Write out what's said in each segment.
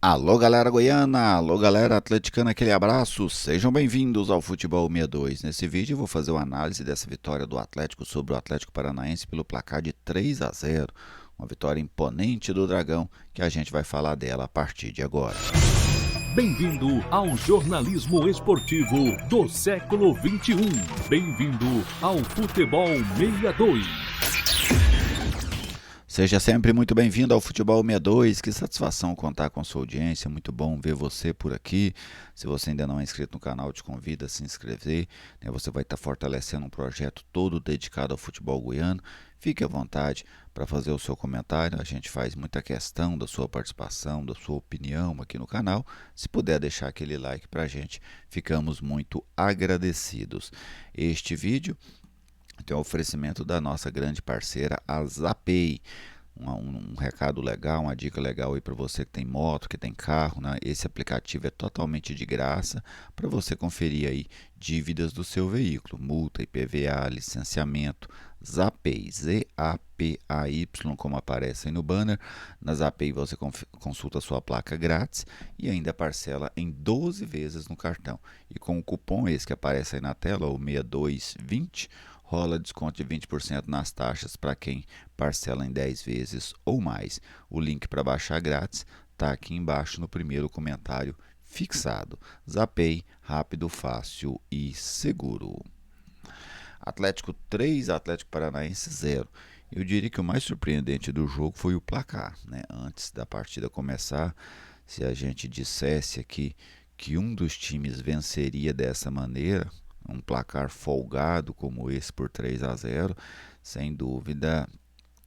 Alô galera goiana, alô galera atleticana, aquele abraço, sejam bem-vindos ao Futebol 62. Nesse vídeo eu vou fazer uma análise dessa vitória do Atlético sobre o Atlético Paranaense pelo placar de 3-0. Uma vitória imponente do Dragão que a gente vai falar dela a partir de agora. Bem-vindo ao jornalismo esportivo do século XXI. Bem-vindo ao Futebol 62. Seja sempre muito bem-vindo ao Futebol 62, que satisfação contar com a sua audiência, muito bom ver você por aqui. Se você ainda não é inscrito no canal, te convido a se inscrever, né? Você vai estar fortalecendo um projeto todo dedicado ao futebol goiano. Fique à vontade para fazer o seu comentário, a gente faz muita questão da sua participação, da sua opinião aqui no canal. Se puder deixar aquele like para a gente, ficamos muito agradecidos. Este vídeo tem o oferecimento da nossa grande parceira, a Zapay. Um recado legal, uma dica legal aí para você que tem moto, que tem carro, né? Esse aplicativo é totalmente de graça para você conferir aí dívidas do seu veículo, multa, IPVA, licenciamento. Zapay, Z-A-P-A-Y, como aparece aí no banner. Na Zapay você consulta a sua placa grátis e ainda parcela em 12 vezes no cartão. E com o cupom esse que aparece aí na tela, o 6220, rola desconto de 20% nas taxas para quem parcela em 10 vezes ou mais. O link para baixar grátis está aqui embaixo no primeiro comentário fixado. Zapay, rápido, fácil e seguro. Atlético 3, Atlético Paranaense 0. Eu diria que o mais surpreendente do jogo foi o placar, né? Antes da partida começar, se a gente dissesse aqui que um dos times venceria dessa maneira, um placar folgado como esse por 3-0, sem dúvida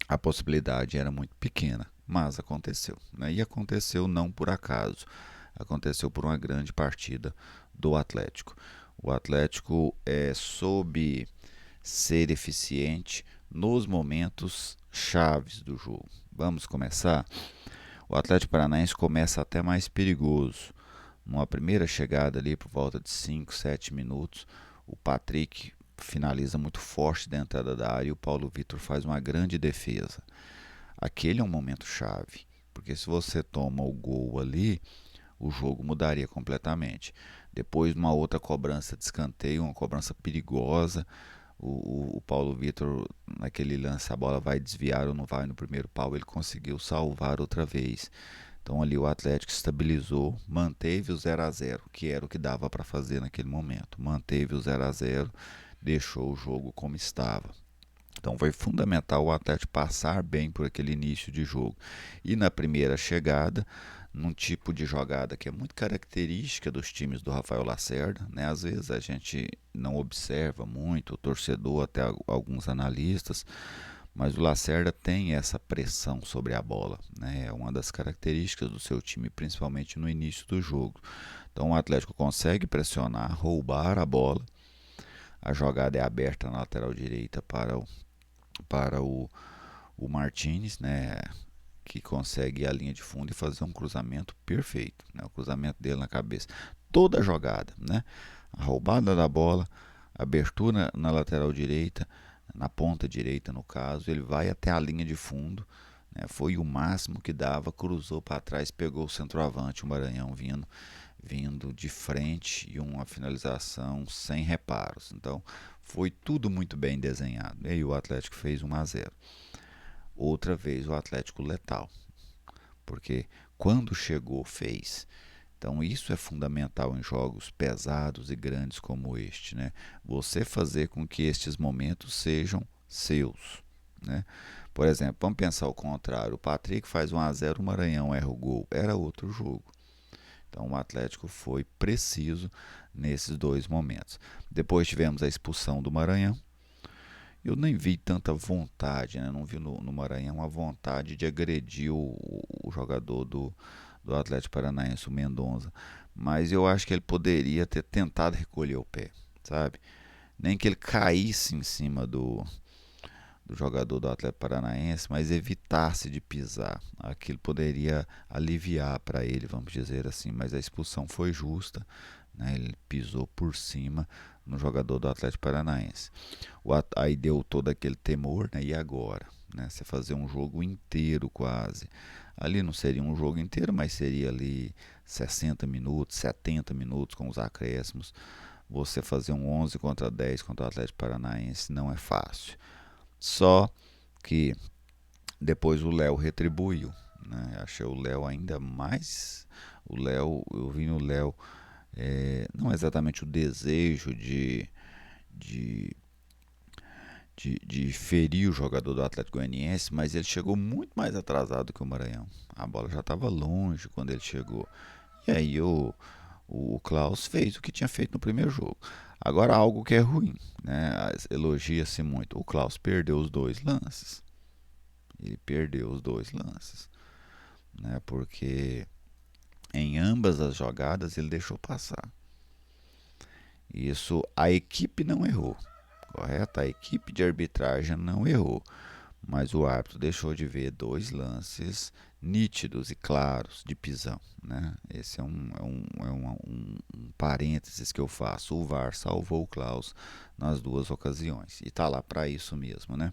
a possibilidade era muito pequena, mas aconteceu, né? E aconteceu não por acaso, aconteceu por uma grande partida do Atlético. O Atlético soube ser eficiente nos momentos chaves do jogo. Vamos começar? O Atlético Paranaense começa até mais perigoso. Numa primeira chegada ali por volta de 5, 7 minutos, o Patrick finaliza muito forte da entrada da área e o Paulo Vitor faz uma grande defesa. Aquele é um momento chave, porque se você toma o gol ali, o jogo mudaria completamente. Depois, uma outra cobrança de escanteio, uma cobrança perigosa, o Paulo Vitor, naquele lance, a bola vai desviar ou não vai no primeiro pau, ele conseguiu salvar outra vez. Então ali o Atlético estabilizou, manteve o 0-0, que era o que dava para fazer naquele momento. Manteve o 0-0, deixou o jogo como estava. Então foi fundamental o Atlético passar bem por aquele início de jogo. E na primeira chegada, num tipo de jogada que é muito característica dos times do Rafael Lacerda, né? Às vezes a gente não observa muito, o torcedor, até alguns analistas, mas o Lacerda tem essa pressão sobre a bola, né? É uma das características do seu time, principalmente no início do jogo. Então o Atlético consegue pressionar, roubar a bola. A jogada é aberta na lateral direita para o Martínez, né? Que consegue ir à linha de fundo e fazer um cruzamento perfeito, né? O cruzamento dele na cabeça. Toda a jogada, né? A roubada da bola, a abertura na lateral direita, na ponta direita no caso, ele vai até a linha de fundo, né? Foi o máximo que dava, cruzou para trás, pegou o centroavante, o Maranhão vindo de frente e uma finalização sem reparos. Então foi tudo muito bem desenhado. E aí o Atlético fez 1-0. Outra vez o Atlético letal, porque quando chegou fez. Então isso é fundamental em jogos pesados e grandes como este, né? Você fazer com que estes momentos sejam seus, né? Por exemplo, vamos pensar o contrário. O Patrick faz 1-0, o Maranhão erra o gol. Era outro jogo. Então o Atlético foi preciso nesses dois momentos. Depois tivemos a expulsão do Maranhão. Eu nem vi tanta vontade, né? Não vi no Maranhão a vontade de agredir o jogador do Atlético Paranaense, o Mendonça. Mas eu acho que ele poderia ter tentado recolher o pé, sabe? Nem que ele caísse em cima do jogador do Atlético Paranaense, mas evitasse de pisar. Aquilo poderia aliviar para ele, vamos dizer assim. Mas a expulsão foi justa, né? Ele pisou por cima no jogador do Atlético Paranaense. Aí deu todo aquele temor, né? E agora? Né? Você fazer um jogo inteiro quase Ali não seria um jogo inteiro, mas seria ali 60 minutos, 70 minutos com os acréscimos. Você fazer um 11 contra 10 contra o Atlético Paranaense não é fácil. Só que depois o Léo retribuiu, né? Achei o Léo ainda mais. Eu vi no Léo não exatamente o desejo de, de ferir o jogador do Atlético Goianiense, mas ele chegou muito mais atrasado que o Maranhão. A bola já estava longe quando ele chegou. E aí o Klaus fez o que tinha feito no primeiro jogo. Agora algo que é ruim, né? Elogia-se muito. O Klaus perdeu os dois lances. Ele perdeu os dois lances, né? Porque em ambas as jogadas ele deixou passar. Isso a equipe não errou, correto? A equipe de arbitragem não errou, mas o árbitro deixou de ver dois lances nítidos e claros de pisão, né? Esse é um parênteses que eu faço. O VAR salvou o Klaus nas duas ocasiões e está lá para isso mesmo, né?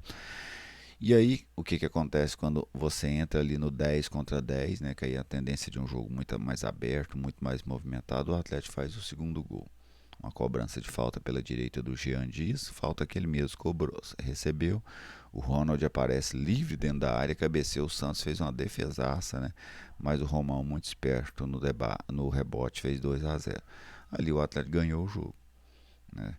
E aí, o que acontece quando você entra ali no 10 contra 10, né? Que aí é a tendência de um jogo muito mais aberto, muito mais movimentado, o Atlético faz o segundo gol. Uma cobrança de falta pela direita do Jean Dias, falta que ele mesmo cobrou, recebeu. O Ronald aparece livre dentro da área, cabeceou, o Santos fez uma defesaça, né? Mas o Romão, muito esperto no rebote, fez 2-0. Ali o Atlético ganhou o jogo, né?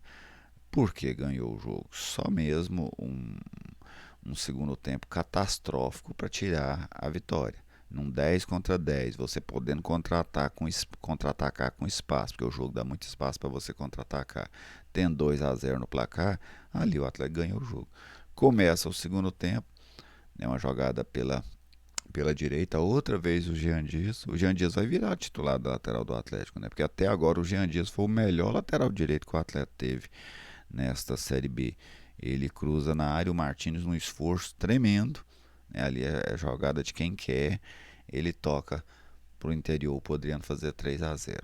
Por que ganhou o jogo? Só mesmo um segundo tempo catastrófico para tirar a vitória. Num 10 contra 10, você podendo contra-atacar com espaço, porque o jogo dá muito espaço para você contra-atacar. Tendo 2-0 no placar, ali o Atlético ganhou o jogo. Começa o segundo tempo, né, uma jogada pela direita, outra vez o Jean Dias. O Jean Dias vai virar titular da lateral do Atlético, né? Porque até agora o Jean Dias foi o melhor lateral direito que o Atlético teve nesta Série B. Ele cruza na área, o Martínez num esforço tremendo, né? Ali é jogada de quem quer. Ele toca para o interior, podendo fazer 3-0,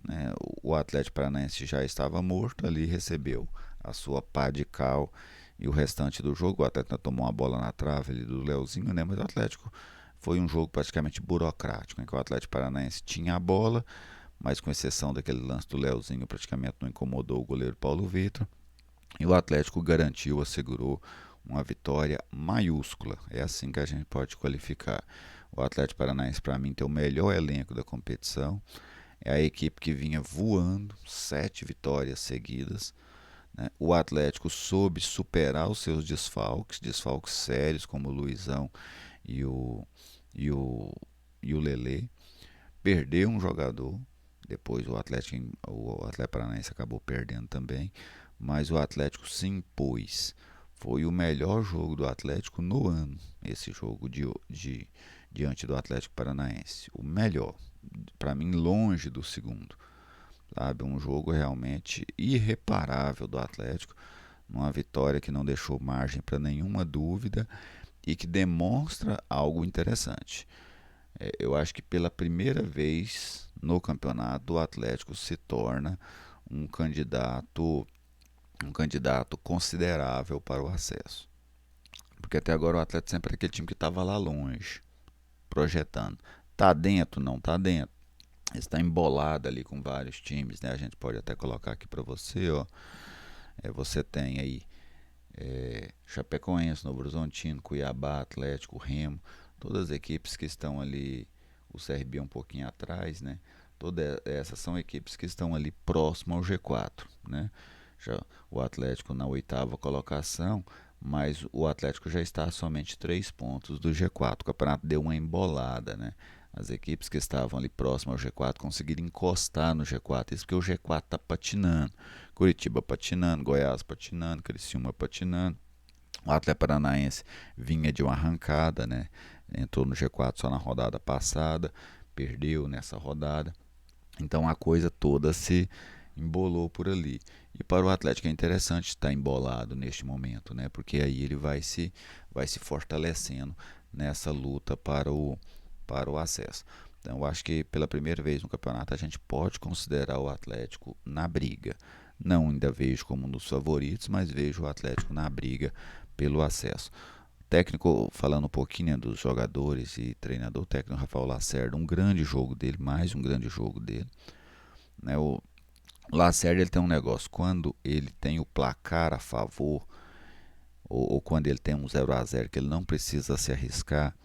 né? O Atlético Paranaense já estava morto, ali recebeu a sua pá de cal e o restante do jogo. O Atlético tomou uma bola na trave ali do Leozinho, né? Mas o Atlético foi um jogo praticamente burocrático, em que o Atlético Paranaense tinha a bola, mas com exceção daquele lance do Leozinho, praticamente não incomodou o goleiro Paulo Vitor. E o Atlético garantiu, assegurou uma vitória maiúscula. É assim que a gente pode qualificar. O Atlético Paranaense, para mim, tem o melhor elenco da competição. É a equipe que vinha voando, 7 vitórias seguidas, né? O Atlético soube superar os seus desfalques sérios, como o Luizão e e o, o Lelê. Perdeu um jogador, depois o Atlético Paranaense acabou perdendo também, mas o Atlético se impôs. Foi o melhor jogo do Atlético no ano, esse jogo diante do Atlético Paranaense. O melhor, para mim, longe do segundo. Sabe? Um jogo realmente irreparável do Atlético, uma vitória que não deixou margem para nenhuma dúvida e que demonstra algo interessante. Eu acho que pela primeira vez no campeonato o Atlético se torna um candidato considerável para o acesso. Porque até agora o Atlético sempre era aquele time que estava lá longe, projetando. Tá dentro? Não tá dentro. Está embolado ali com vários times, né? A gente pode até colocar aqui para você, ó. Você tem aí Chapecoense, Novo Horizontino, Cuiabá, Atlético, Remo, todas as equipes que estão ali, o CRB um pouquinho atrás, né? Todas essas são equipes que estão ali próximo ao G4, né? Já o Atlético na 8ª colocação, mas o Atlético já está a somente 3 pontos do G4. O campeonato deu uma embolada, né? As equipes que estavam ali próximas ao G4 conseguiram encostar no G4. Isso porque o G4 está patinando. Curitiba patinando, Goiás patinando, Criciúma patinando. O Atlético Paranaense vinha de uma arrancada, né? Entrou no G4 só na rodada passada, perdeu nessa rodada. Então a coisa toda se embolou por ali. E para o Atlético é interessante estar embolado neste momento, né? Porque aí ele vai se fortalecendo nessa luta para o acesso. Então eu acho que pela primeira vez no campeonato a gente pode considerar o Atlético na briga. Não ainda vejo como um dos favoritos, mas vejo o Atlético na briga pelo acesso. técnico, falando um pouquinho, né, dos jogadores e treinador, o técnico Rafael Lacerda, um grande jogo dele, mais um grande jogo dele. Né? O Lacerda ele tem um negócio, quando ele tem o placar a favor, ou quando ele tem um 0-0 que ele não precisa se arriscar,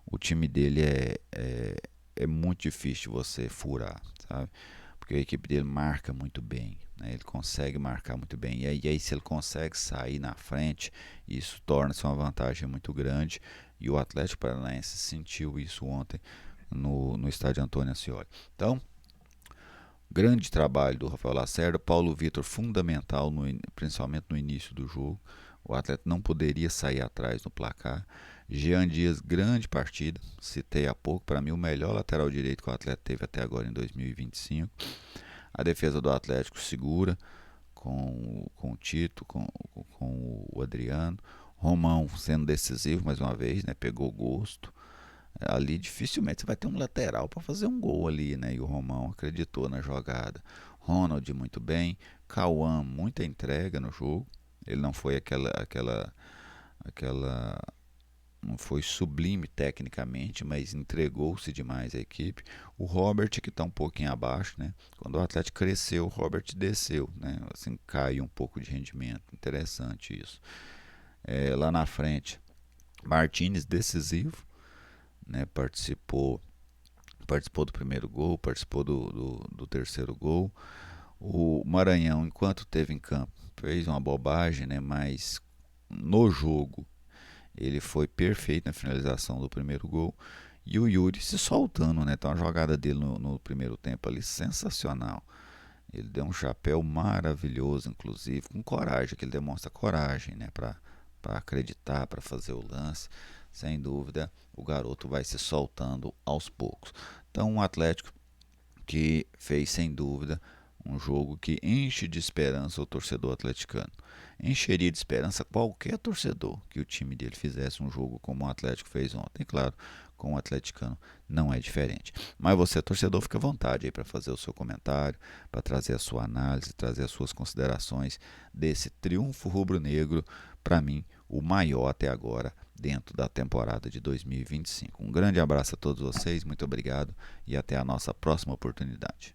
o time dele é muito difícil de você furar, sabe? Porque a equipe dele marca muito bem, né? Ele consegue marcar muito bem. E aí, se ele consegue sair na frente, isso torna-se uma vantagem muito grande. E o Atlético Paranaense sentiu isso ontem no estádio Antônio Ascioli. Então, grande trabalho do Rafael Lacerda, Paulo Vitor fundamental, principalmente no início do jogo. O Atlético não poderia sair atrás no placar. Jean Dias, grande partida, citei há pouco, para mim o melhor lateral direito que o Atlético teve até agora em 2025. A defesa do Atlético segura com o Tito, com o Adriano. Romão sendo decisivo mais uma vez, né? Pegou gosto. Ali dificilmente você vai ter um lateral para fazer um gol ali, né? E o Romão acreditou na jogada. Ronald muito bem, Cauã muita entrega no jogo. Ele não foi aquela não foi sublime tecnicamente, mas entregou-se demais à equipe. O Robert, que está um pouquinho abaixo, né? Quando o Atlético cresceu, o Robert desceu, né? Assim, caiu um pouco de rendimento. Interessante isso. Lá na frente, Martínez decisivo, né? Participou do primeiro gol, participou do terceiro gol. O Maranhão, enquanto esteve em campo, fez uma bobagem, né? Mas no jogo ele foi perfeito na finalização do primeiro gol. E o Yuri se soltando, né? Então a jogada dele no primeiro tempo ali, sensacional. Ele deu um chapéu maravilhoso, inclusive, com coragem, que ele demonstra coragem, né? Para acreditar, para fazer o lance. Sem dúvida, o garoto vai se soltando aos poucos. Então, um Atlético que fez, sem dúvida, um jogo que enche de esperança o torcedor atleticano. Encheria de esperança qualquer torcedor que o time dele fizesse um jogo como o Atlético fez ontem. Claro, com o atleticano não é diferente. Mas você, torcedor, fica à vontade aí para fazer o seu comentário, para trazer a sua análise, trazer as suas considerações desse triunfo rubro-negro, para mim, o maior até agora dentro da temporada de 2025. Um grande abraço a todos vocês, muito obrigado e até a nossa próxima oportunidade.